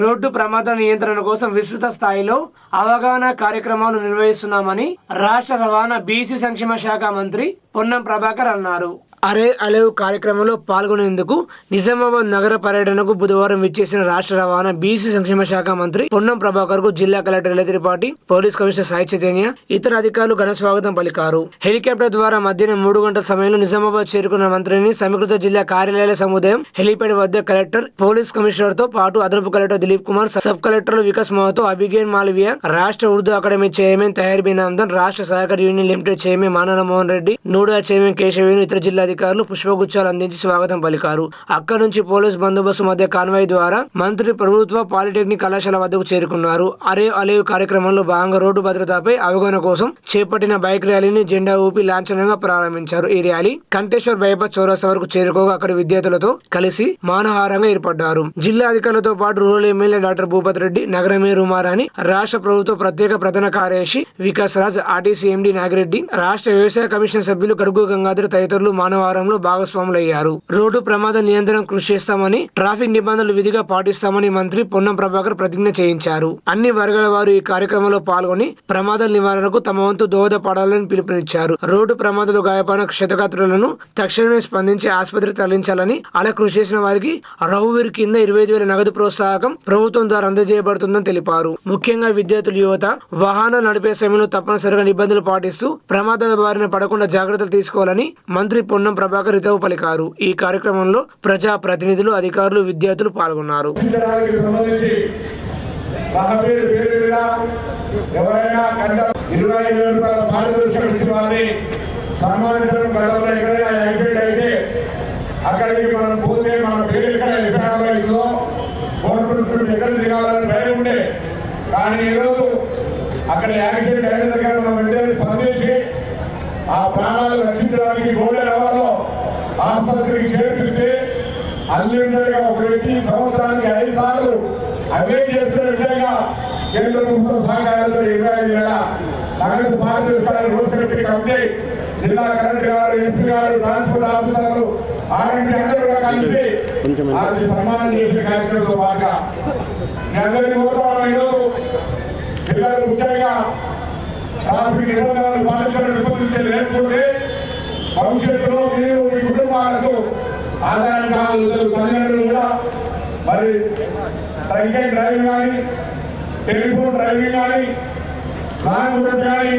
Road ప్రమాద నియంత్రణ కోసం విస్తృత స్థాయిలో అవగాహన కార్యక్రమాలు నిర్వహిస్తున్నామని రాష్ట్ర రవాణా బీసీ సంక్షేమ శాఖ మంత్రి పొన్నం ప్రభాకర్ అన్నారు. అరే అలేవ్ కార్యక్రమంలో పాల్గొనేందుకు నిజామాబాద్ నగర పర్యటనకు బుధవారం విచ్చేసిన రాష్ట్ర రవాణా బీసీ సంక్షేమ శాఖ మంత్రి పొన్నం ప్రభాకర్ కు జిల్లా collector ఎల్లత్రిపాటి, police commissioner Sai Chaitanya, ఇతర అధికారులు ఘన స్వాగతం పలికారు. హెలికాప్టర్ ద్వారా మధ్యాహ్నం 3 గంటల సమయంలో నిజామాబాద్ చేరుకున్న మంత్రిని సమీకృత జిల్లా కార్యాలయాల సముదాయం హెలిప్యాడ్ వద్ద కలెక్టర్, పోలీస్ కమిషనర్ తో పాటు అదనపు కలెక్టర్ దిలీప్ కుమార్, సబ్ కలెక్టర్లు వికాస్ మహతో, అభిగేన్ మాల్వియా, రాష్ట్ర ఉర్దూ అకాడమీ చైర్మన్ తయార్ బిన్ అమ్దన్, రాష్ట్ర సహకార union limited chairman Manala Mohan Reddy, NUDA chairman Keshavenu, ఇతర జిల్లా అధికారులు పుష్పగుచ్చాలు అందించి స్వాగతం పలికారు. అక్కడి నుంచి పోలీస్ బందోబస్తు మధ్య కాన్వాయ్ ద్వారా మంత్రి ప్రభుత్వ పాలిటెక్నిక్ కళాశాల వద్దకు చేరుకున్నారు. అరే అలేవ్ కార్యక్రమంలో భాగంగా రోడ్డు భద్రతపై అవగాహన కోసం చేపట్టిన బైక్ ర్యాలీని జెండా ఊపి లాంఛనంగా ప్రారంభించారు. ఈ ర్యాలీ కంటేశ్వర్ బైపాస్ చౌరస్తా వరకు చేరుకోగా అక్కడ విద్యార్థులతో కలిసి మానహారంగా ఏర్పడ్డారు. జిల్లా అధికారులతో పాటు rural MLA doctor Bhupath Reddy, నగర మేయర్ ఉమారాణి, రాష్ట్ర ప్రభుత్వ ప్రత్యేక ప్రధాన కార్యదర్శి వికాస్ రాజ్, ఆర్టీసీ ఎండీ నాగిరెడ్డి, రాష్ట్ర వ్యవసాయ కమిషన్ సభ్యులు గడుగు గంగాధర్ తదితరులు మానవారంలో భాగస్వాములయ్యారు. రోడ్డు ప్రమాద నియంత్రణ కృషి చేస్తామని, ట్రాఫిక్ నిబంధనలు విధిగా పాటిస్తామని మంత్రి పొన్నం ప్రభాకర్ ప్రతిజ్ఞ చేయించారు. అన్ని వర్గాల వారు ఈ కార్యక్రమంలో పాల్గొని ప్రమాదాల నివారణకు తమ వంతు దోహదపడాలని పిలుపునిచ్చారు. రోడ్డు ప్రమాదాలు గాయపడిన క్షతగాత్రులను తక్షణమే స్పందించి ఆసుపత్రికి తరలించాలని, అలా కృషి చేసిన వారికి రఘువీర్ కింద 25,000 నగదు ప్రోత్సాహకం ప్రభుత్వం ద్వారా అందజేయబడుతుందని తెలిపారు. ముఖ్యంగా విద్యార్థులు, యువత వాహనాలు నడిపే సమయంలో తప్పనిసరిగా నిబంధనలు పాటిస్తూ ప్రమాదాల బారిన పడకుండా జాగ్రత్తలు తీసుకోవాలని మంత్రి పొన్నం ప్రభాకర్ హితవు పలికారు. ఈ కార్యక్రమంలో ప్రజా ప్రతినిధులు, అధికారులు, విద్యార్థులు పాల్గొన్నారు. అక్కడికి మనం పోతే మన పేరు ఎక్కడ ఎక్కడో ఎక్కడ తిరగాలని భయం ఉండే, కానీ ఈరోజు అక్కడ యాక్సిడెంట్ అయిన దగ్గర మనం వెంటనే స్పందించి ఆ ప్రాణాలు రక్షించడానికి గోల్డెన్ అవర్లో ఆసుపత్రికి చేర్పిస్తే అన్లిమిటెడ్గా ఒక వ్యక్తి సంవత్సరానికి 5 సార్లు అవే చేస్తున్న విధంగా కేంద్ర ప్రభుత్వ సహకారంతో 25,000 నగదు పారితోషికాలను రోజు కమిటీ, జిల్లా కలెక్టర్ గారు, ఎస్పీ గారు, ట్రాన్స్పోర్ట్ ఆఫీసర్లు, ఆర్ఎంపీ అందరూ కూడా కలిసి అది సన్మానం చేసే కార్యక్రమంతో పాటుగా మీ అందరినీ కోరుతాం. ఈరోజు పిల్లలు ముఖ్యంగా ట్రాఫిక్ నిబంధనలు పాటించడం నిబంధించే నేర్చుకుంటే భవిష్యత్తులో మీరు మీ కుటుంబాలకు ఆధారంగా తల్లిదండ్రులు కూడా మరి డ్రింక్ అండ్ డ్రైవింగ్ కానీ, టెలిఫోన్ డ్రైవింగ్ కానీ, లాంగ్ రూట్ కానీ,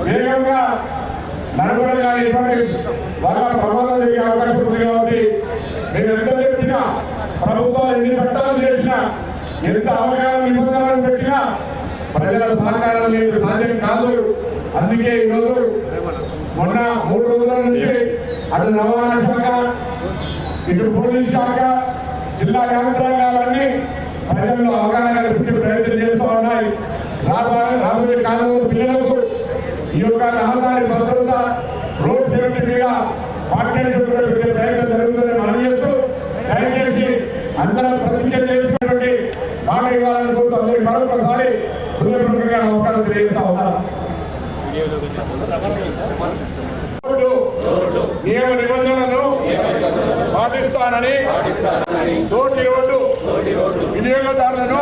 వేగంగా నడపడం కానీ ఇటువంటి వల్ల ప్రమాదం జరిగే అవకాశం ఉంది. కాబట్టి మేము ఎంత చెప్పినా, ప్రభుత్వం ఎన్ని చట్టాలు చేసినా, ఎంత అవగాహన నిబంధనలు పెట్టినా ప్రజల సహకారం లేదు, సాధ్యం కాదు. అందుకే ఈరోజు మొన్న 3 రోజుల నుంచి అటు రవాణా శాఖ, ఇటు పోలీస్ శాఖ, జిల్లా యంత్రాంగాలన్నీ ప్రజల్లో అవగాహన కల్పించే ప్రయత్నం చేస్తూ ఉన్నాయి. రాబోయే కాలంలో పిల్లలకు ఈ యొక్క రహదారి భద్రత, రోడ్ సేఫ్టీ మీద పాఠ్యాంశాలు ప్రయత్నం జరుగుతుందని మనం చేస్తూ దయచేసి అందరం ప్రతిజ్ఞ చేసినటువంటి మాట ఇవ్వాలని కోరుతూ అందరికీ మరొకసారి హృదయపూర్వకంగా నమస్కారం తెలియజేస్తా ఉన్నాను. నియమ నిబంధనలను పాటిస్తానని తోటి రోడ్డు వినియోగదారులను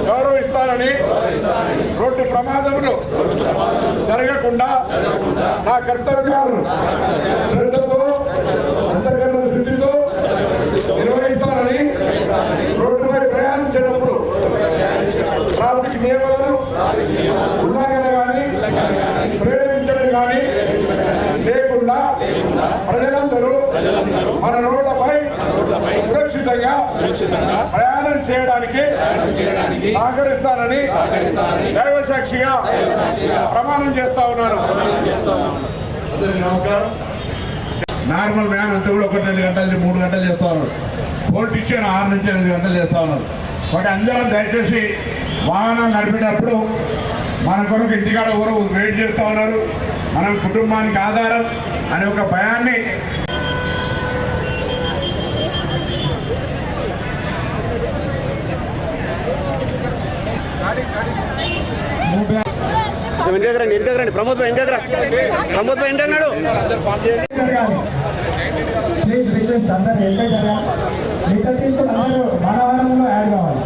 గౌరవిస్తానని, రోడ్డు ప్రమాదములు జరగకుండా నా కర్తవ్యాలను శ్రద్ధతో, అంతర్గత స్థితితో నిర్వహిస్తానని, రోడ్డుపై ప్రయాణించేటప్పుడు ట్రాఫిక్ నియమాలను ఉల్లంఘన కానీ, ప్రేరేపించడం కానీ లేకుండా ప్రజలందరూ మన రోడ్లపై సురక్షితంగా ప్రయాణం చేయడానికి సహకరిస్తానని దైవ సాక్షిగా ప్రమాణం చేస్తా ఉన్నాను. నమస్కారం. నార్మల్ మ్యాన్ అంతా కూడా 1-2 గంటల నుంచి 3 గంటలు చేస్తా ఉన్నారు. పొలిటీషియన్ 6 నుంచి 8 గంటలు చేస్తా ఉన్నారు. కాబట్టి అందరం దయచేసి వాహనాలు నడిపేటప్పుడు మన కొరకు ఇంటికాడ ఎవరు వెయిట్ చేస్తూ ఉన్నారు, మనం కుటుంబానికి ఆధారం అనే ఒక భయాన్ని ప్రమోద్ అందరూ నికటించిన అందరూ మన వారంలో యాడ్ కావాలి.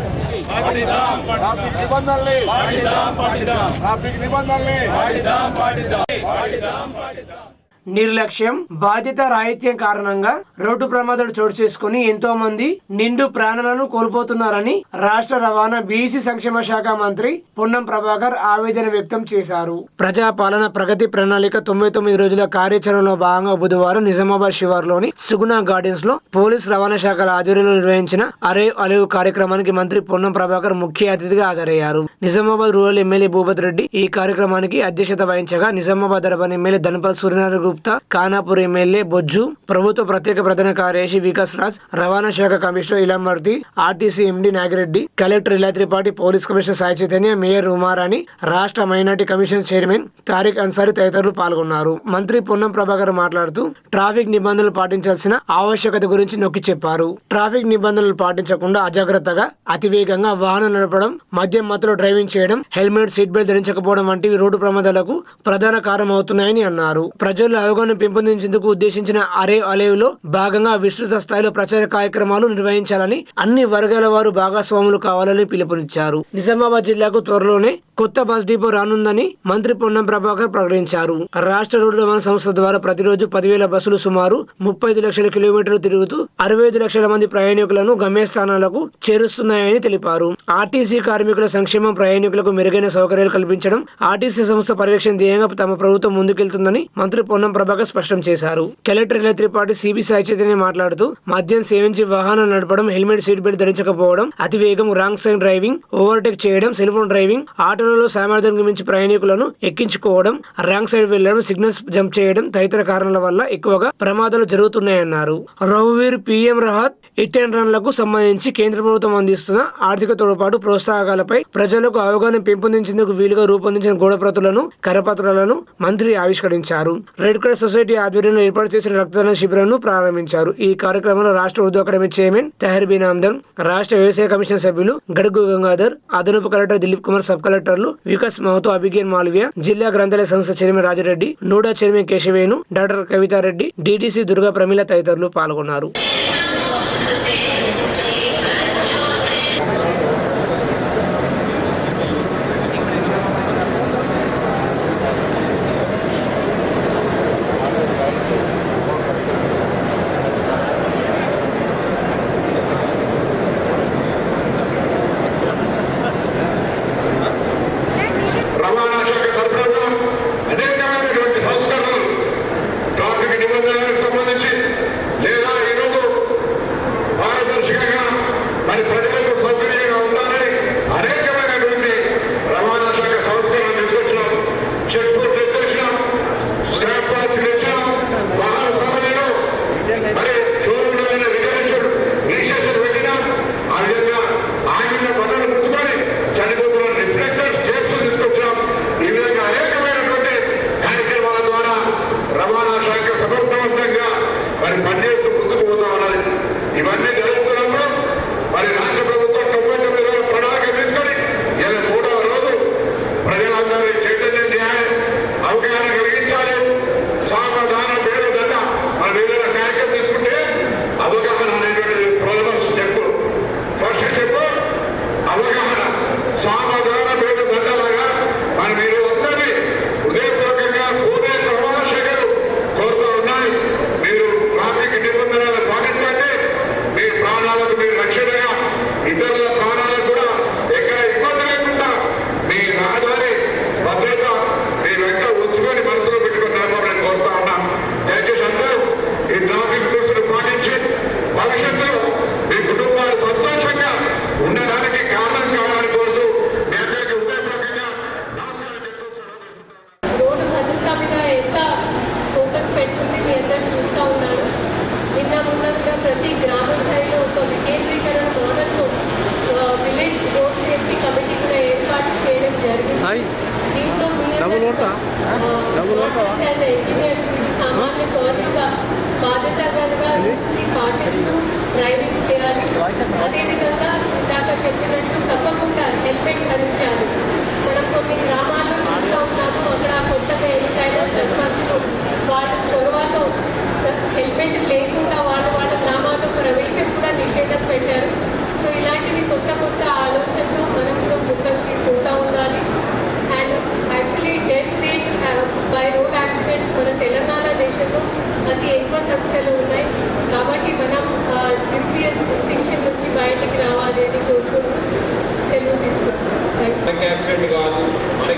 నిర్లక్ష్యం, బాధ్యత రాహిత్యం కారణంగా రోడ్డు ప్రమాదాలు చోటు చేసుకుని ఎంతో మంది నిండు ప్రాణాలను కోల్పోతున్నారని రాష్ట్ర రవాణా బీసీ సంక్షేమ శాఖ మంత్రి పొన్నం ప్రభాకర్ ఆవేదన వ్యక్తం చేశారు. ప్రజాపాలన ప్రగతి ప్రణాళిక 99 రోజుల కార్యాచరణలో భాగంగా బుధవారం నిజామాబాద్ శివార్లోని సుగుణ గార్డెన్స్ లో పోలీస్ రవాణా శాఖల ఆధ్వర్యంలో నిర్వహించిన అరేవ్ అలేవ్ కార్యక్రమానికి మంత్రి పొన్నం ప్రభాకర్ ముఖ్య అతిథిగా హాజరయ్యారు. నిజామాబాద్ రూరల్ ఎమ్మెల్యే భూపత్ రెడ్డి ఈ కార్యక్రమానికి అధ్యక్షత వహించగా Nizamabad urban MLA Dhanpal Suryanarayana Gupta, Khanapur MLA Bojju, ప్రభుత్వ ప్రత్యేక ప్రధాన కార్యదర్శి వికాస్ రాజ్, రవాణా శాఖ commissioner Ilamarthi, RTC MD Nagireddy, collector Ila Tripathi, police commissioner Sai Chaitanya, mayor Umarani, రాష్ట్ర minority commission chairman Tariq Ansari తదితరులు పాల్గొన్నారు. మంత్రి పొన్నం ప్రభాకర్ మాట్లాడుతూ ట్రాఫిక్ నిబంధనలు పాటించాల్సిన ఆవశ్యకత గురించి నొక్కి చెప్పారు. ట్రాఫిక్ నిబంధనలు పాటించకుండా అజాగ్రత్తగా అతివేగంగా వాహనం నడపడం, మద్యం మత్తులో డ్రైవింగ్ చేయడం, హెల్మెట్, సీట్ బెల్ట్ ధరించకపోవడం వంటివి రోడ్డు ప్రమాదాలకు ప్రధాన కారణమవుతున్నాయని అన్నారు. ప్రజల్లో అవగాహన పెంపొందించేందుకు ఉద్దేశించిన అరేవ్ అలేవ్ లో భాగంగా విస్తృత స్థాయిలో ప్రచార కార్యక్రమాలు నిర్వహించాలని, అన్ని వర్గాల వారు భాగస్వాములు కావాలని పిలుపునిచ్చారు. నిజామాబాద్ జిల్లాకు త్వరలోనే కొత్త బస్ డిపో రానుందని మంత్రి పొన్నం ప్రభాకర్ ప్రకటించారు. రాష్ట్ర రోడ్డు రవాణా సంస్థ ద్వారా ప్రతిరోజు 10,000 బస్సులు సుమారు 35 లక్షల కిలోమీటర్లు తిరుగుతూ 65 లక్షల మంది ప్రయాణికులను గమ్యస్థానాలకు చేరుస్తున్నాయని తెలిపారు. ఆర్టీసీ కార్మికుల సంక్షేమం, ప్రయాణికులకు మెరుగైన సౌకర్యాలు కల్పించడం ఆర్టీసీ సంస్థ పరిరక్షణ ధ్యేయంగా తమ ప్రభుత్వం ముందుకెళ్తుందని మంత్రి పొన్నం ప్రభాకర్ స్పష్టం చేశారు. కలెక్టర్ ఇలా త్రిపాఠి, సిబి సాయి చైతన్య మాట్లాడుతూ మద్యం సేవించి వాహనం నడపడం, హెల్మెట్, సీట్ బెల్ట్ ధరించకపోవడం, అతివేగం, రాంగ్ సైడ్ డ్రైవింగ్, ఓవర్టేక్ చేయడం, సెల్ ఫోన్ డ్రైవింగ్, ఆటోలలో సామర్థ్యానికి మించి ప్రయాణికులను ఎక్కించుకోవడం, రాంగ్ సైడ్ వెళ్లడం, సిగ్నల్స్ జంప్ చేయడం తదితర కారణాల వల్ల ఎక్కువగా ప్రమాదాలు జరుగుతున్నాయన్నారు. రఘువీర్, పీఎం రాహత్, హిట్ అండ్ రన్లకు సంబంధించి కేంద్ర ప్రభుత్వం అందిస్తున్న ఆర్థిక తోడ్పాటు, ప్రోత్సాహకాలపై ప్రజలకు అవగాహన పెంపొందించేందుకు వీలుగా రూపొందించిన గోడప్రతులను, కరపత్రాలను మంత్రి ఆవిష్కరించారు. రెడ్ క్రాస్ సొసైటీ ఆధ్వర్యంలో ఏర్పాటు చేసిన రక్తదాన శిబిరాలను ప్రారంభించారు. ఈ కార్యక్రమంలో రాష్ట్ర ఉర్దూ అకాడమీ చైర్మన్ తహర్ బిన్ ఆమ్దన్, రాష్ట్ర వ్యవసాయ కమిషన్ సభ్యులు గడుగు గంగాధర్, అదనపు కలెక్టర్ దిలీప్ కుమార్, సబ్ కలెక్టర్లు వికాస్ మహతో, అభిజ్ఞాన్ మాల్వియా, జిల్లా గ్రంథాలయ సంస్థ chairman Raja Reddy, NUDA chairman Keshavenu, doctor Kavitha Reddy, DTC Durga Pramila తదితరులు పాల్గొన్నారు. రవాణా శాఖ తరఫున అనేకమైనటువంటి సంస్కరణలు ట్రాఫిక్ నిబంధనలకు సంబంధించి లేదా ఈరోజు పారదర్శకంగా మరి ప్రజలకు సౌకర్యంగా ఉండాలని అనేకమైనటువంటి రవాణా శాఖ సంస్కరణలు తీసుకొచ్చినాం. చెక్ పోస్ట్ ఎత్తేసినాం, స్క్రాప్ పాలసీలు ఇచ్చినాం, వాహన సామాన్యులు మరి షోరూంలో రిజిస్ట్రేషన్ పెట్టినాం. ఆ విధంగా ఆగిన పనులు పుచ్చుకొని చనిపోతున్న రిఫ్లెక్టర్స్ స్టేప్స్ తీసుకొచ్చినాం. ఈ విధంగా అనేకమైనటువంటి కార్యక్రమాల ద్వారా రవాణా శాఖ సమర్థవంతంగా మరి పనిచేస్తూ ముందుకు పోతా ఉన్నది. ఇవన్నీ జరుగుతున్నప్పుడు మరి రాష్ట్ర ప్రభుత్వం 99 రోజుల ప్రణాళిక తీసుకొని ఇలా 3వ రోజు ప్రజలందరి చైతన్యం చేయాలి, అవగాహన కలిగించాలి. సావధాన పేరు దండ మనం ఏదైనా కార్యక్రమం తీసుకుంటే అవగాహన అనేటువంటి ప్రథమ స్టెప్. ఫస్ట్ స్టెప్ అవగాహన. సావధాన పేరు దండలాగా మన మీరు అందరినీ హృదయపూర్వకంగా పోలీస్ రవాణా శాఖలు కోరుతూ ఉన్నాయి. మీరు ట్రాఫిక్ నిబంధనలు పాటించండి. మీ ప్రాణాలకు మీరు రక్షణగా, ఇతరుల ప్రాణాలకు కూడా ఎక్కడ ఇబ్బంది లేకుండా మీ రహదారి భద్రత మీ వెంట ఉంచుకొని మనసులో పెట్టుకుని నడపమని కోరుతా ఉన్నాం. దయచేసి అందరూ ఈ ట్రాఫిక్ రూల్స్ను పాటించి భవిష్యత్తులో మీ కుటుంబాలు సంతోషంగా ఉండడానికి కారణం కావాలని కోరుతూ మీ అందరికీ హృదయపూర్వకంగా నమస్కారం చెప్తూ రోడ్డు భద్రత మీద ఎంత ఫోకస్ పెడుతుంది మీ అందరూ చూస్తూ ఉన్నారు. నిన్న మొన్న కూడా ప్రతి గ్రామ స్థాయిలో ఒక వికేంద్రీకరణ మోడల్తో విలేజ్ రోడ్ సేఫ్టీ కమిటీ కూడా ఏర్పాటు చేయడం జరిగింది. దీంట్లో ఇంజనీర్స్ మీరు సామాన్య పౌరులుగా బాధ్యత గలగా రూల్స్ని పాటిస్తూ డ్రైవింగ్ చేయాలి. అదేవిధంగా ఇందాక చెప్పినట్టు తప్పకుండా హెల్మెట్ ధరించాలి. మనం కొన్ని గ్రామాల్లో చూస్తూ ఉన్నాము, అక్కడ కొత్తగా ఎన్నికైన సర్పంచులు వాళ్ళ చొరవతో హెల్మెట్ లేకుండా వాళ్ళ గ్రామాల్లో ప్రవేశం కూడా నిషేధం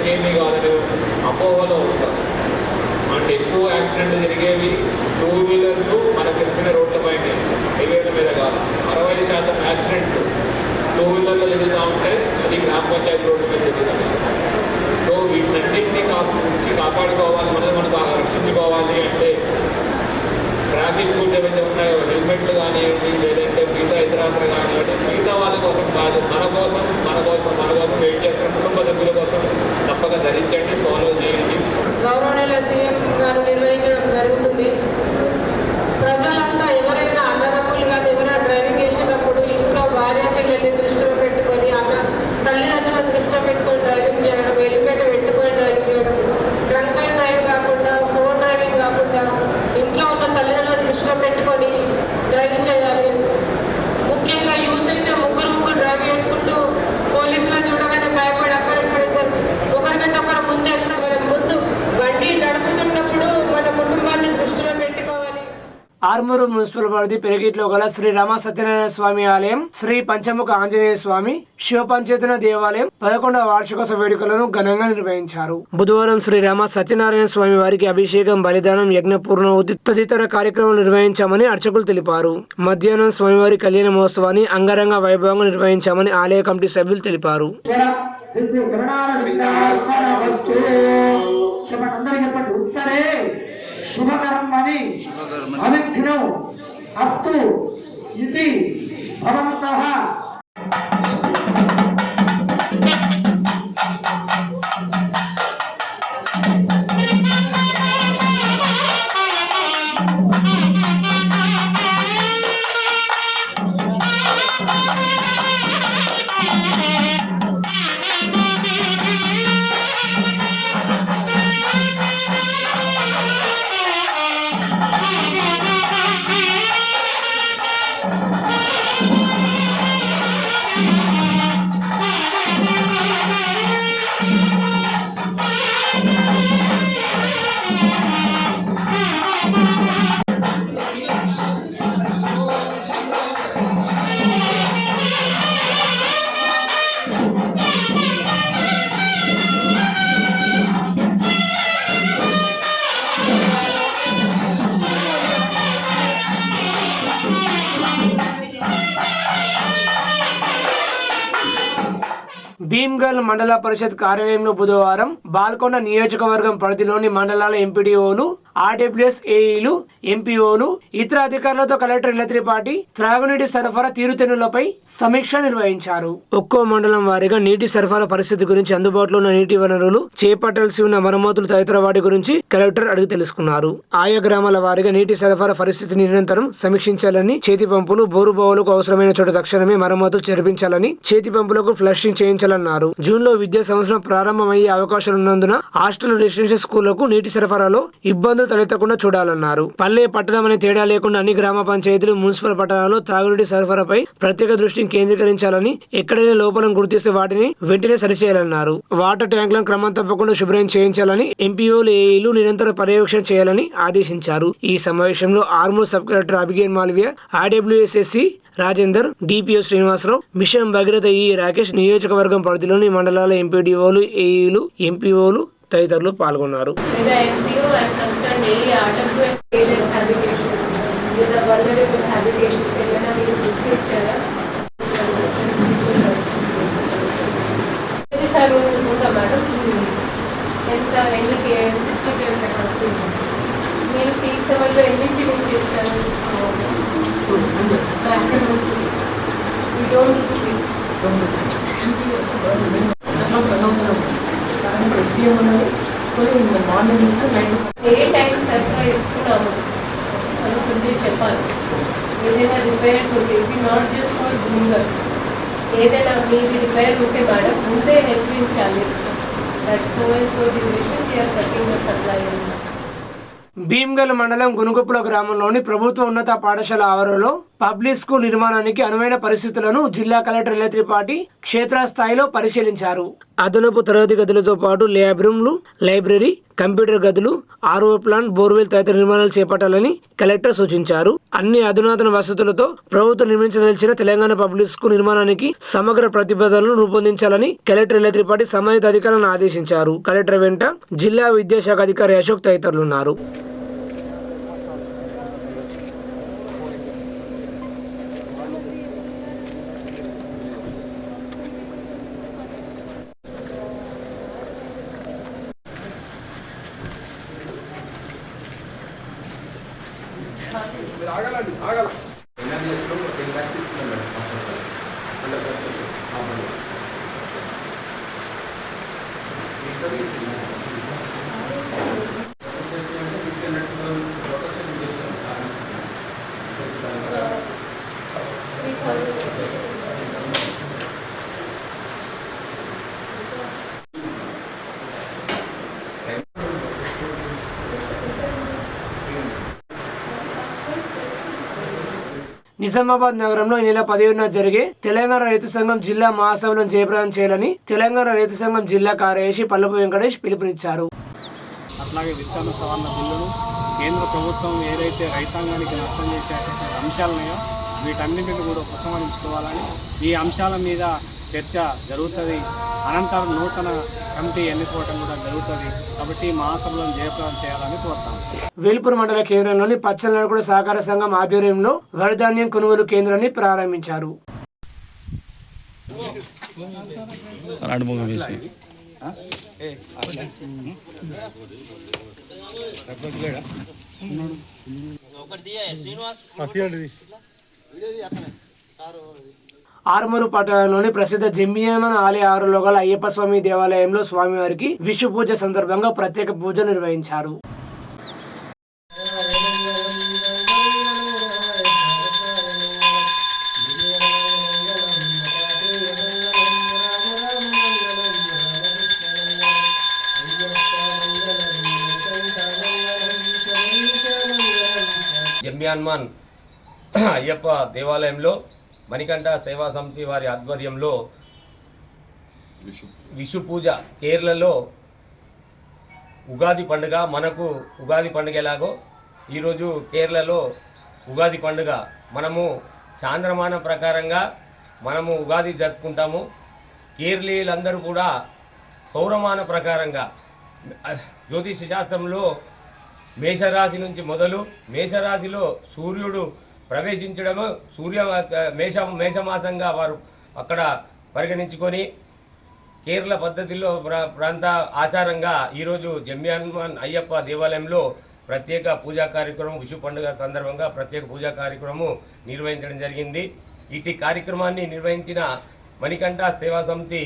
మనకేమీ కాదని అపోహలో ఉంటాం. అంటే ఎక్కువ యాక్సిడెంట్లు జరిగేవి 2 వీలర్లు మనకు తెలిసిన రోడ్లపైన, హైవేల మీద కాదు. 60% యాక్సిడెంట్లు 2 వీలర్లో జరుగుతూ ఉంటాయి, అది గ్రామ పంచాయతీ రోడ్ల మీద జరుగుతుంది. సో వీటన్నింటినీ కాపాడుకోవాలి, మనకు రక్షించుకోవాలి అంటే ట్రాఫిక్ రూల్స్ ఏవైతే ఉన్నాయో హెల్మెట్లు కానివ్వండి, లేదంటే మిగతా ఇతరాత్ర కానివ్వండి, మిగతా వాళ్ళ కోసం కాదు, మన కోసం వెయిట్ చేస్తున్న కుటుంబ సభ్యుల కోసం తప్పక ధరించండి, ఫాలో చేయండి. గౌరవనీయుల సీఎం గారు నిర్వహించడం జరుగుతుంది. ప్రజలంతా ఎవరైనా అన్నదమ్ములు కానీ ఎవరైనా డ్రైవింగ్ చేసేటప్పుడు ఇంట్లో భార్య పిల్లల్ని దృష్టిలో పెట్టుకొని తల్లిదండ్రులను దృష్టిలో పెట్టుకొని డ్రైవింగ్ చేయడం, హెల్మెట్ పెట్టుకొని డ్రైవింగ్ చేయడం, డ్రంక్ అండ్ డ్రైవ్ కాకుండా, ఫోన్ డ్రైవింగ్ కాకుండా ఇంట్లో ఉన్న తల్లిదండ్రులను దృష్టిలో పెట్టుకొని డ్రైవ్ చేయాలి. ముఖ్యంగా యూత్ అయితే ముగ్గురు డ్రైవ్ చేసుకుంటూ పోలీసులను చూడగానే భయపడి అక్కడిక్కడ ఒకరికంటే ఒకరు ముందు వెళ్తాం. మనం ముందు బండి నడుపుతున్నప్పుడు మన కుటుంబాన్ని దృష్టిలో పెట్టుకోవాలి. ఆర్మూరు మున్సిపల్ పరిధి పెరిగిట్లో గల శ్రీ రామ సత్యనారాయణ స్వామి ఆలయం, శ్రీ పంచముఖ ఆంజనేయ స్వామి శివ పంచేతన దేవాలయం 11వ వార్షికోత్సవ వేడుకలను ఘనంగా నిర్వహించారు. బుధవారం శ్రీ రామ సత్యనారాయణ స్వామి వారికి అభిషేకం, బలిదానం, యజ్ఞ పూర్ణాహుతి తదితర కార్యక్రమాలు నిర్వహించామని అర్చకులు తెలిపారు. మధ్యాహ్నం స్వామివారి కళ్యాణ మహోత్సవాన్ని అంగరంగ వైభవంగా నిర్వహించామని ఆలయ కమిటీ సభ్యులు తెలిపారు. శుభకర్మని అవిఘ్నం అస్తు ఇది భవంతః. భీమ్గల్ మండల పరిషత్ కార్యాలయంలో బుధవారం బాల్కొండ నియోజకవర్గం పరిధిలోని మండలాల ఎంపీడీఓలు, ఆర్డబ్ల్యూఎస్ ఏఈలు, ఎంపీఓలు, ఇతర అధికారులతో కలెక్టర్ ఇలత్రిపాటి త్రాగునీటి సరఫరా తీరుతెన్నులపై సమీక్ష నిర్వహించారు. ఒక్కో మండలం వారీగా నీటి సరఫరా పరిస్థితి గురించి, అందుబాటులో ఉన్న నీటి వనరులు, చేపట్టాల్సి ఉన్న మరమ్మతులు తదితర వాటి గురించి కలెక్టర్ అడిగి తెలుసుకున్నారు. ఆయా గ్రామాల వారీగా నీటి సరఫరా పరిస్థితిని నిరంతరం సమీక్షించాలని, చేతి పంపులు, బోరు బావులకు అవసరమైన చోట తక్షణమే మరమ్మతులు జరిపించాలని, చేతి పంపులకు ఫ్లషింగ్ చేయించాలన్నారు. జూన్ లో విద్యా సంవత్సరం ప్రారంభమయ్యే అవకాశాలున్నందున హాస్టల్, రెసిడెన్షియల్ స్కూళ్లకు నీటి సరఫరాలో ఇబ్బందులు తలెత్తకుండా చూడాలన్నారు. పల్లె, పట్టణం అనే తేడా లేకుండా అన్ని గ్రామ పంచాయతీలు, మున్సిపల్ పట్టణాల్లో తాగునీటి సరఫరాపై ప్రత్యేక దృష్టిని కేంద్రీకరించాలని, ఎక్కడైనా లోపాలను గుర్తిస్తే వాటిని వెంటనే సరిచేయాలన్నారు. వాటర్ ట్యాంకులను క్రమం తప్పకుండా శుభ్రం చేయించాలని, ఎంపీఓలు, ఏఈలు నిరంతర పర్యవేక్షణ చేయాలని ఆదేశించారు. ఈ సమావేశంలో ఆర్మూర్ సబ్ కలెక్టర్ అబిగేల్ Malviya, RWS SE Rajender, DPO Srinivasarao, mission Bhagiratha EE Rakesh, నియోజకవర్గం పరిధిలోని మండలాల ఎంపీడీఓలు, ఏఈలు, ఎంపీఓలు తదితరులు పాల్గొన్నారు. నేను పీక్ సెవెన్లో ఎన్ని ఫిలింగ్ చేస్తాను? Maximum you don't A time సరఫరా ఇస్తున్నాము అని ముందే చెప్పాలి. ఏదైనా రిపేర్స్ ఉంటే ఇది నాట్ జస్ట్ ఫర్ భూంగర్, ఏదైనా మీది రిపేర్ ఉంటే మేడం ముందే హెచ్చరించాలి. That so and so duration they are cutting the supply. Bheemgal మండలం గునుగుప్పుల గ్రామంలోని ప్రభుత్వ ఉన్నత పాఠశాల ఆవరణలో పబ్లిక్ స్కూల్ నిర్మాణానికి అనువైన పరిస్థితులను జిల్లా కలెక్టర్ ఎల్ల త్రిపాఠి క్షేత్రస్థాయిలో పరిశీలించారు. అదనపు తరగతి గదులతో పాటు ల్యాబ్ రూమ్లు, లైబ్రరీ, కంప్యూటర్ గదులు, ఆర్ఓ ప్లాంట్, బోర్వెల్ తదితర నిర్మాణాలు చేపట్టాలని కలెక్టర్ సూచించారు. అన్ని అధునాతన వసతులతో ప్రభుత్వం నిర్మించదలిచిన తెలంగాణ పబ్లిక్ స్కూల్ నిర్మాణానికి సమగ్ర ప్రతిపాదనలు రూపొందించాలని కలెక్టర్ ఎల్ల త్రిపాఠి సంబంధిత అధికారులను ఆదేశించారు. కలెక్టర్ వెంట జిల్లా విద్యాశాఖ అధికారి అశోక్ తదితరులు ఉన్నారు. ఎన్ఆర్జీఎస్లో 10 lakhs తీసుకున్నాం మేడం. అండర్ కన్స్ట్రక్షన్ నిజామాబాద్ నగరంలో ఈ నెల 17న జరిగే తెలంగాణ రైతు సంఘం జిల్లా మహాసభలను జయప్రదం చేయాలని తెలంగాణ రైతు సంఘం జిల్లా కార్యదర్శి పల్లపు వెంకటేష్ పిలుపునిచ్చారు. అట్లాగే విత్తన సవరణ బిల్లులు కేంద్ర ప్రభుత్వం ఏదైతే రైతాంగానికి నష్టం చేసేటువంటి అంశాలు ఉన్నాయో వీటన్నింటిని కూడా ఉపసంహరించుకోవాలని, ఈ అంశాల మీద చర్చ జరుగుతుంది. అనంతరం నూతన కమిటీ ఎన్నుకోవటం కూడా జరుగుతుంది. కాబట్టి మహాసభలను జయప్రదం చేయాలని కోరుతాం. వేల్పూర్ మండల కేంద్రంలోని పచ్చలనడుకుడు సహకార సంఘం ఆధ్వర్యంలో వరిధాన్యం కొనుగోలు కేంద్రాన్ని ప్రారంభించారు. ఆర్మూరు పట్టణంలోని ప్రసిద్ధ జంబియామన్ ఆలయ ఆరులో గల అయ్యప్ప స్వామి దేవాలయంలో స్వామివారికి విషు పూజ సందర్భంగా ప్రత్యేక పూజలు నిర్వహించారు. జంబియాన్మాన్ అయ్యప్ప దేవాలయంలో మణికంఠ సేవా సమితి వారి ఆధ్వర్యంలో విషు పూజ, కేరళలో ఉగాది పండుగ, మనకు ఉగాది పండుగ ఎలాగో ఈరోజు కేరళలో ఉగాది పండుగ మనము చాంద్రమాన ప్రకారంగా మనము ఉగాది జరుపుకుంటాము. కేరళీయులందరూ కూడా సౌరమాన ప్రకారంగా జ్యోతిష శాస్త్రంలో మేషరాశి నుంచి మొదలు మేషరాశిలో సూర్యుడు ప్రవేశించడము మేషమాసంగా వారు అక్కడ పరిగణించుకొని కేరళ పద్ధతిలో ప్రాంత ఆచారంగా ఈరోజు జంబియాన్మాన్ అయ్యప్ప దేవాలయంలో ప్రత్యేక పూజా కార్యక్రమం, విషు పండుగ సందర్భంగా ప్రత్యేక పూజా కార్యక్రమం నిర్వహించడం జరిగింది. ఇటు కార్యక్రమాన్ని నిర్వహించిన మణికంఠ సేవా సమితి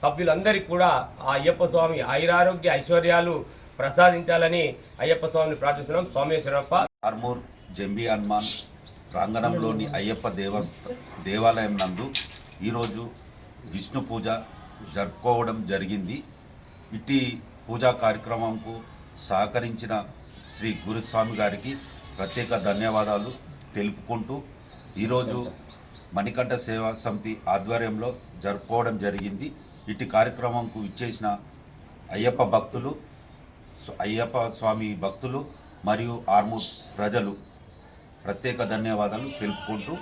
సభ్యులందరికీ కూడా ఆ అయ్యప్ప స్వామి ఆయురారోగ్య ఐశ్వర్యాలు ప్రసాదించాలని అయ్యప్ప స్వామిని ప్రార్థిస్తున్నాం. సోమేశ్వరప్ప. ఆర్మూర్ జంబియాన్మాన్ ప్రాంగణంలోని అయ్యప్ప దేవాలయం నందు ఈరోజు విష్ణు పూజ జరుపుకోవడం జరిగింది. ఇట్టి పూజా కార్యక్రమంకు సహకరించిన శ్రీ గురుస్వామి గారికి ప్రత్యేక ధన్యవాదాలు తెలుపుకుంటూ ఈరోజు మణికంఠ సేవా సమితి ఆధ్వర్యంలో జరుపుకోవడం జరిగింది. ఇట్టి కార్యక్రమంకు ఇచ్చేసిన అయ్యప్ప భక్తులు, అయ్యప్ప స్వామి భక్తులు మరియు ఆర్మూర్ ప్రజలు ప్రత్యేక ధన్యవాదాలు తెలుపుకుంటూ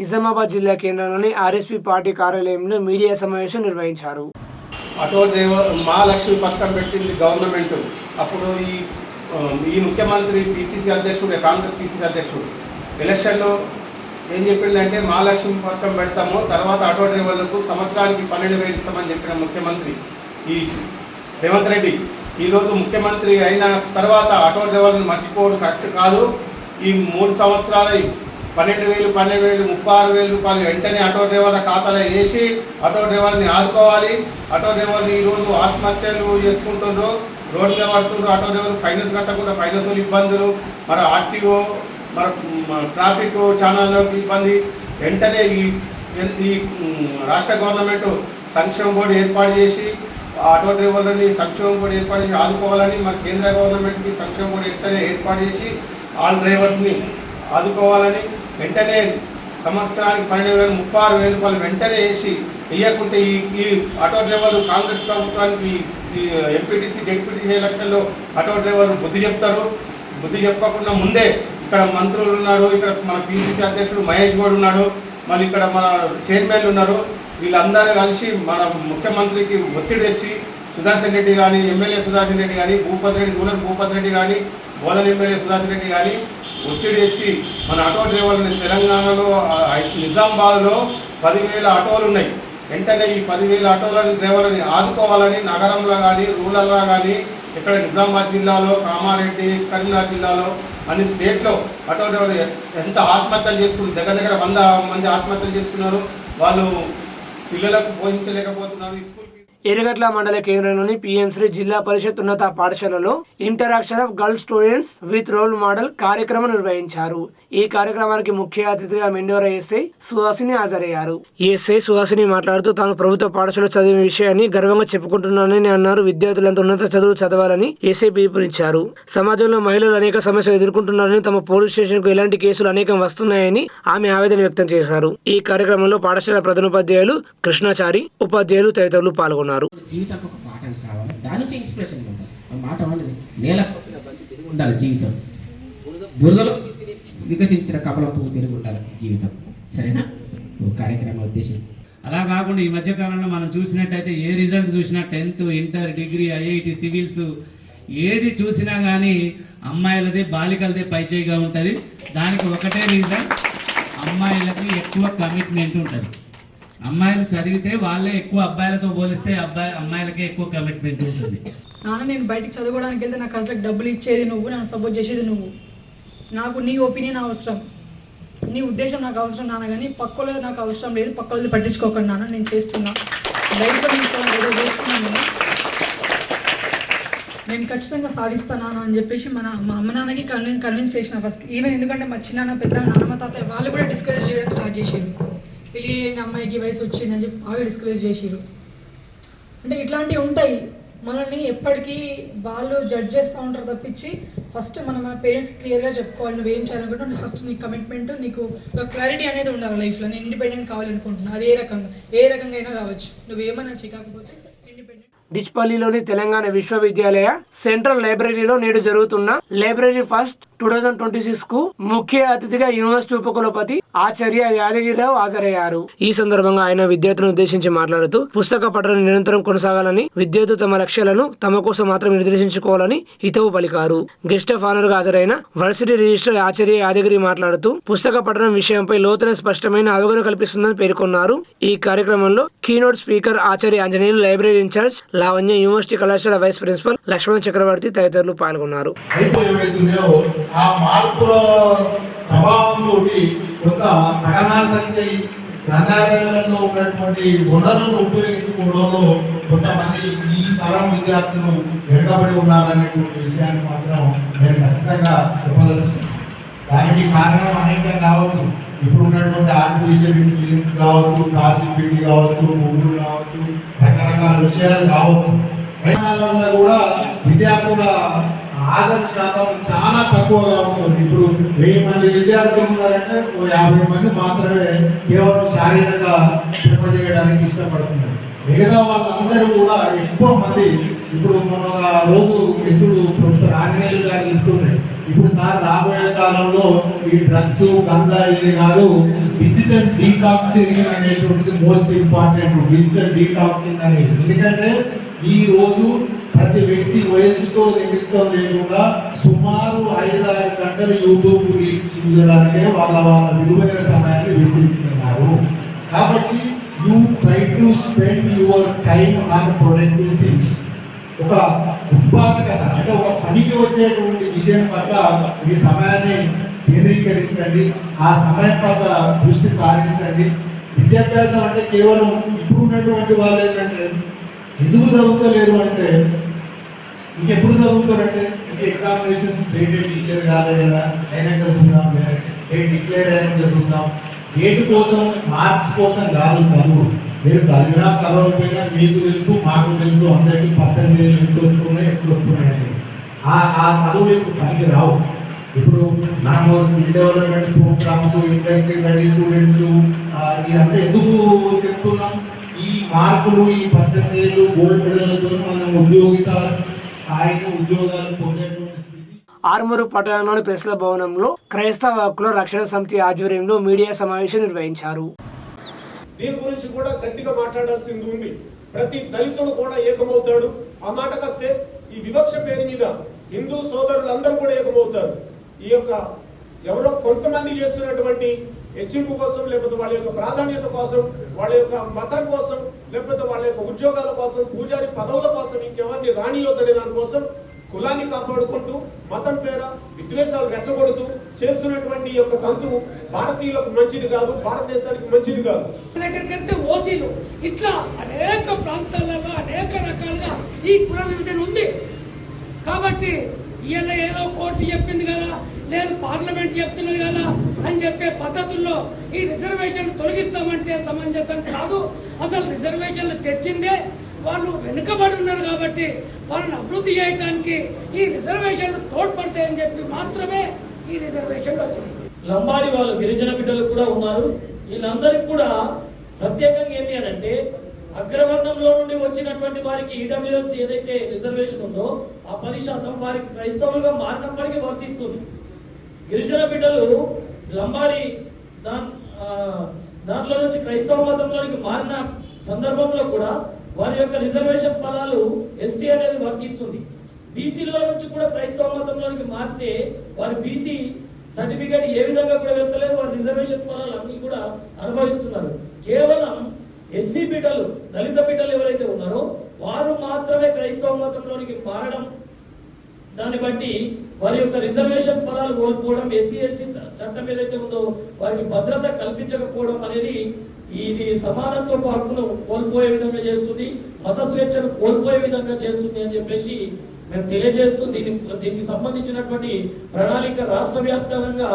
నిజామాబాద్ జిల్లా కేంద్రంలోని ఆర్ఎస్పీ పార్టీ కార్యాలయంలో మీడియా సమావేశం నిర్వహించారు. మహాలక్ష్మి పథకం పెట్టింది గవర్నమెంట్. అప్పుడు ఈ ముఖ్యమంత్రి పిసిసి అధ్యక్షుడు, కాంగ్రెస్ పిసిసి అధ్యక్షుడు ఎలక్షన్లో ఏం చెప్పిందంటే మహాలక్ష్మి పథకం పెడతాము, తర్వాత ఆటో డ్రైవర్లకు సంవత్సరానికి 12,000 ఇస్తామని చెప్పిన ముఖ్యమంత్రి ఈ రేవంత్ రెడ్డి. ఈరోజు ముఖ్యమంత్రి అయిన తర్వాత ఆటో డ్రైవర్లను మర్చిపోవడం కరెక్ట్ కాదు. ఈ 3 సంవత్సరాలు 12,000, 36,000 రూపాయలు వెంటనే ఆటో డ్రైవర్ల ఖాతాలో వేసి ఆటో డ్రైవర్ని ఆదుకోవాలి. ఆటో డ్రైవర్ని ఈరోజు ఆత్మహత్యలు చేసుకుంటున్నారు, రోడ్డు మీద పడుతున్నారు. ఆటో డ్రైవర్ ఫైనాన్స్ కట్టకుండా ఫైనాన్షియల్ ఇబ్బందులు, మరి ఆర్టీఓ, మరి ట్రాఫిక్ ఛానల్లోకి ఇబ్బంది. వెంటనే ఈ రాష్ట్ర గవర్నమెంట్ సంక్షేమ బోర్డు ఏర్పాటు చేసి ఆటో డ్రైవర్లని సంక్షేమ బోర్డు ఏర్పాటు చేసి ఆదుకోవాలని, మరి కేంద్ర గవర్నమెంట్కి సంక్షేమ బోర్డు వెంటనే ఏర్పాటు చేసి ఆల్ డ్రైవర్స్ని ఆదుకోవాలని వెంటనే సంవత్సరానికి 12,000 36,000 రూపాయలు వెంటనే వేసి వేయకుంటే ఈ ఆటో డ్రైవర్లు కాంగ్రెస్ ప్రభుత్వానికి ఈ ఎంపీటీసీ జెడ్పీటీసీ ఎలక్షన్లో ఆటో డ్రైవర్లు బుద్ధి చెప్తారు. బుద్ధి చెప్పకుండా ముందే ఇక్కడ మంత్రులు ఉన్నారు, ఇక్కడ మన పిసిసి అధ్యక్షుడు మహేష్ గౌడ్ ఉన్నాడు, మళ్ళీ ఇక్కడ మన చైర్మన్లు ఉన్నారు. వీళ్ళందరూ కలిసి మన ముఖ్యమంత్రికి ఒత్తిడి తెచ్చి సుదర్శన్ రెడ్డి కానీ, ఎమ్మెల్యే సుదర్శన్ రెడ్డి కానీ, భూపతి రెడ్డి కానీ, బోధన ఎమ్మెల్యే సుదర్శన్ రెడ్డి కానీ ఒత్తిడి తెచ్చి మన ఆటో డ్రైవర్లని తెలంగాణలో నిజామాబాద్లో 10,000 ఆటోలు ఉన్నాయి. వెంటనే ఈ 10,000 ఆటోలని డ్రైవర్లని ఆదుకోవాలని నగరంలో కానీ రూరల్లో కానీ ఇక్కడ నిజామాబాద్ జిల్లాలో, కామారెడ్డి, కరీంనగర్ జిల్లాలో అన్ని స్టేట్లో ఆటో డ్రైవర్లు ఎంత ఆత్మహత్యలు చేసుకున్నారు, దగ్గర 100 మంది ఆత్మహత్యలు చేసుకున్నారు. వాళ్ళు పిల్లలకు పోషించలేకపోతున్నారు. ఈ స్కూల్ ఎర్రగట్ల మండల కేంద్రంలోని పిఎంశ్రీ జిల్లా పరిషత్ ఉన్నత పాఠశాలలో interaction of girls students with role model కార్యక్రమం నిర్వహించారు. ఈ కార్యక్రమానికి ముఖ్య అతిథిగా మెండోరా ఎస్ఐ సుహాసిని హాజరయ్యారు. ఎస్ఐ సుహాసిని మాట్లాడుతూ తాను ప్రభుత్వ పాఠశాల చదివిన విషయాన్ని గర్వంగా చెప్పుకుంటున్నానని అన్నారు. విద్యార్థులంతా ఉన్నత చదువులు చదవాలని ఎస్ఐ పిలుపునిచ్చారు. సమాజంలో మహిళలు అనేక సమస్యలు ఎదుర్కొంటున్నారని, తమ పోలీస్ స్టేషన్ కు ఇలాంటి కేసులు అనేకం వస్తున్నాయని ఆమె ఆవేదన వ్యక్తం చేశారు. ఈ కార్యక్రమంలో పాఠశాల ప్రధానోపాధ్యాయులు కృష్ణాచారి, ఉపాధ్యాయులు తదితరులు పాల్గొన్నారు. జీవితానికి ఒక పాఠం కావాలి, దాని నుంచి ఇన్స్పిరేషన్ ఉంటుంది. ఆ మాట అనేది నేల తిరిగి ఉండాలి జీవితం, బురదలో వికసించిన కమల పువ్వు తిరిగి ఉండాలి జీవితం. సరేనా? కార్యక్రమం ఉద్దేశం అలా కాకుండా ఈ మధ్యకాలంలో మనం చూసినట్టయితే ఏ రిజల్ట్ చూసినా 10th, inter, degree, IIT, civils ఏది చూసినా కానీ అమ్మాయిలదే బాలికలదే పైచేయిగా ఉంటుంది. దానికి ఒకటే రీజన్, అమ్మాయిలకి ఎక్కువ కమిట్మెంట్ ఉంటుంది. అమ్మాయిలు చదివితే వాళ్ళే ఎక్కువ, అబ్బాయిలతో పోలిస్తే అమ్మాయిలకే ఎక్కువ కమిట్మెంట్ ఉంటుంది. నాన్న నేను బయటికి చదువుకోవడానికి వెళ్తే నాకు అసలు డబ్బులు ఇచ్చేది నువ్వు, నన్ను సపోర్ట్ చేసేది నువ్వు. నాకు నీ ఒపీనియన్ అవసరం, నీ ఉద్దేశం నాకు అవసరం నాన్న, కానీ పక్కలో నాకు అవసరం లేదు. పక్కలది పట్టించుకోకండి నాన్న, నేను చేస్తున్నా బయట ఏదో చేస్తున్నాను, నేను ఖచ్చితంగా సాధిస్తానా అని చెప్పేసి మా అమ్మ నాన్నకి కన్విన్స్ చేసిన ఫస్ట్. ఈవెన్ ఎందుకంటే మా చిన్న పెద్ద నాన్నమ్మ తాతయ్య వాళ్ళు కూడా డిస్కరేజ్ చేయడం స్టార్ట్ చేసారు. పెళ్ళి అమ్మాయికి వయసు వచ్చిందని చెప్పి బాగా డిస్కరేజ్ చేసారు. అంటే ఇట్లాంటివి ఉంటాయి. మనల్ని ఎప్పటికీ వాళ్ళు జడ్జ్ చేస్తూ ఉంటారు తప్పించి ఫస్ట్ మన పేరెంట్స్కి క్లియర్గా చెప్పుకోవాలి నువ్వేం చేయాలనుకుంటున్నా. ఫస్ట్ నీ కమిట్మెంట్, నీకు ఒక క్లారిటీ అనేది ఉండాలి లైఫ్లో. నేను ఇండిపెండెంట్ కావాలనుకుంటున్నా, అది ఏ రకంగా అయినా కావచ్చు. నువ్వేమన్నా చేయకపోతే ఇండిపెండెంట్. డిచ్పల్లిలోని తెలంగాణ విశ్వవిద్యాలయ సెంట్రల్ లైబ్రరీలో నేడు జరుగుతున్న లైబ్రరీ ఫస్ట్ 2026 కు ముఖ్య అతిథిగా యూనివర్సిటీ ఉపకులపతి ఆచార్య యాదగిరిరావు హాజరయ్యారు. ఈ సందర్భంగా ఆయన విద్యార్థులను ఉద్దేశించి మాట్లాడుతూ పుస్తక పఠనం నిరంతరం కొనసాగాలని, విద్యార్థులు తమ లక్ష్యాలను తమ కోసం మాత్రం నిర్దేశించుకోవాలని హితవు పలికారు. గెస్ట్ ఆఫ్ ఆనర్ గా హాజరైన వర్సిటీ రిజిస్టర్ ఆచార్య యాదగిరి మాట్లాడుతూ పుస్తక పఠనం విషయంపై లోతైన స్పష్టమైన అవగాహన కల్పిస్తుందని పేర్కొన్నారు. ఈ కార్యక్రమంలో keynote speaker Acharya Anjaneyulu, library in-charge Lavanya, university కళాశాల వైస్ ప్రిన్సిపల్ లక్ష్మణ చక్రవర్తి తదితరులు పాల్గొన్నారు. ఆ మార్పుల ప్రభావంతో కొంత పఠనాసక్తి గ్రంథాలయాలలో ఉన్నటువంటి వనరులను ఉపయోగించుకోవడంలో కొంతమంది ఈ తరం విద్యార్థులు వెనుకబడి ఉన్నారనేటువంటి విషయాన్ని మాత్రం నేను ఖచ్చితంగా చెప్పదలుచుకున్నాను. దానికి కారణం అనేకం కావచ్చు. ఇప్పుడు ఉన్నటువంటి ఆర్టిఫిషియల్ ఇంటెలిజెన్స్ కావచ్చు, చార్జిపిటి కావచ్చు, గూగుల్ కావచ్చు, రకరకాల విషయాలు కావచ్చు. ప్రయాణాలలో కూడా విద్యార్థుల ఆదర్శ శాతం చాలా తక్కువగా ఉంటుంది. ఇప్పుడు 1000 మంది విద్యార్థులు ఉన్నారంటే 50 మంది మాత్రమే కేవలం శారీరక శ్రమ చేయడానికి ఇష్టపడుతున్నారు. మిగతా వాళ్ళందరూ కూడా ఎక్కువ మంది ఇప్పుడు మన రోజు మిత్రుడు ప్రొఫెసర్ ఆంజనేయులు గారు చెప్తున్నాయి. ఇప్పుడు సార్ రాబోయే కాలంలో ఈ డ్రగ్స్, గంజా ఇది కాదు, డిజిటల్ డీటాక్సినేషన్ అనేటువంటిది మోస్ట్ ఇంపార్టెంట్. డిజిటల్ డీటాక్సింగ్ అనేది ఎందుకంటే ఈ రోజు ప్రతి వ్యక్తి వయసుతో నిమిత్తం లేకుండా సుమారు 5-6 గంటలు యూట్యూబ్ చూడడానికే వాళ్ళ విలువైన సమయాన్ని వెచ్చిస్తున్నారు. కాబట్టి you try to spend your time on productive things. ఒక ఉత్పాదకత అంటే ఒక పనికి వచ్చేటువంటి విషయం పట్ల మీ సమయాన్ని కేంద్రీకరించండి, ఆ సమయం పట్ల దృష్టి సారించండి. విద్యాభ్యాసం అంటే కేవలం ఇప్పుడు ఉన్నటువంటి వాళ్ళు ఏంటంటే ఎందుకు చదువుకోలేరు అంటే ఇంకెప్పుడు చదువుతారంటే ఇంక ఎగ్జామినేషన్స్ డేట్ డిక్లేర్ కాలేదు కదా, అయినాక చూద్దాం, డేట్ డిక్లేర్ అయినాక చూద్దాం. డేట్ కోసం, మార్క్స్ కోసం కాదు చదువు. మీరు చదివినా చదవకపోయినా మీకు తెలుసు, మాకు తెలుసు, అందరికీ పర్సెంటేజ్ ఎక్కువ వస్తున్నాయి అని. ఆ చదువు ఇప్పుడు పనికి రావు. ఇప్పుడు మనము skill development programs, industry ready students ఇదంతా ఎందుకు చెప్తున్నాం? ఈ మార్కులు, ఈ పర్సెంటేజ్, గోల్డ్ మెడల్తో మనం ఉద్యోగిత స్థాయిలో ఉద్యోగాలు పొందేటువంటి ఆర్మూరు పట్టణంలోని ప్రెస్ల భవనంలో క్రైస్తవ హక్కుల రక్షణ సమితి ఆధ్వర్యంలో మీడియా సమావేశం నిర్వహించారు. దీని గురించి కూడా గట్టిగా మాట్లాడాల్సింది ఉంది. ప్రతి దళితుడు కూడా ఏకమవుతాడు. ఆ మాటకొస్తే ఈ వివక్ష పేరు మీద హిందూ సోదరులందరూ కూడా ఏకమవుతారు. ఈ యొక్క ఎవరో కొంతమంది చేస్తున్నటువంటి హెచ్చింపు కోసం, లేకపోతే వాళ్ళ యొక్క ప్రాధాన్యత కోసం, వాళ్ళ యొక్క మతం కోసం, లేకపోతే వాళ్ళ యొక్క ఉద్యోగాల కోసం, పూజారి పదవుల కోసం, ఇంకెవరిని రానియొద్దనే దానికోసం కులాన్ని కాపాడుకుంటూ మతం పేర విద్వేషాలు రెచ్చగొడుతూ చేస్తున్నటువంటి యొక్క తంతు భారతీయులకు మంచిది కాదు, భారతదేశానికి మంచిది కాదు. దగ్గరికంటే ఓసీలు ఇట్లా అనేక ప్రాంతాలలో అనేక రకాలుగా ఈ కుల విభజన ఉంది. కాబట్టి ఇవాళ ఏదో కోర్టు చెప్పింది కదా, లేదు పార్లమెంట్ చెప్తున్నది కదా అని చెప్పే పద్ధతుల్లో ఈ రిజర్వేషన్ తొలగిస్తామంటే సమంజసం కాదు. అసలు రిజర్వేషన్లు తెచ్చిందే వాళ్ళు వెనుకబడి ఉన్నారు కాబట్టి వాళ్ళని అభివృద్ధి చేయడానికి ఈ రిజర్వేషన్లు తోడ్పడతాయని చెప్పి మాత్రమే ఈ రిజర్వేషన్లు వచ్చినాయి. లంబాడి వాళ్ళు గిరిజన బిడ్డలు కూడా ఉన్నారు. వీళ్ళందరికీ కూడా ప్రత్యేకంగా ఏంటి అని అంటే అగ్రవర్ణంలో నుండి వచ్చినటువంటి వారికి ఈడబ్ల్యూఎస్ ఏదైతే రిజర్వేషన్ ఉందో ఆ 10% వారికి క్రైస్తవులుగా మారినప్పటికీ వర్తిస్తుంది. గిరిజన బిడ్డలు లంబాడి దాంట్లో నుంచి క్రైస్తవ మతంలోనికి మారిన సందర్భంలో కూడా వారి యొక్క రిజర్వేషన్ ఫలాలు ఎస్టీ అనేది వర్తిస్తుంది. బీసీలో నుంచి కూడా క్రైస్తవ మతంలోనికి మారితే వారి బీసీ సర్టిఫికేట్ ఏ విధంగా కూడా వెళ్తలేదు, వారి రిజర్వేషన్ ఫలాలు అన్ని కూడా అనుభవిస్తున్నారు. కేవలం ఎస్సీ బిడ్డలు, దళిత బిడ్డలు ఎవరైతే ఉన్నారో వారు మాత్రమే క్రైస్తవ మతంలోనికి మారడం, దాన్ని బట్టి వారి యొక్క రిజర్వేషన్ ఫలాలు కోల్పోవడం, ఎస్సీ ఎస్టీ చట్టం ఏదైతే ఉందో వారికి భద్రత కల్పించకపోవడం అనేది ఇది సమానత్వపు హక్కును కోల్పోయే విధంగా చేస్తుంది, మత స్వేచ్ఛను కోల్పోయే విధంగా చేస్తుంది అని చెప్పేసి మేము తెలియజేస్తూ దీనికి సంబంధించినటువంటి ప్రణాళిక రాష్ట్ర వ్యాప్తంగా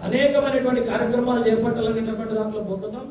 అనేకమైనటువంటి కార్యక్రమాలు చేపట్టాలనేటువంటి దాంట్లో పోతున్నాం.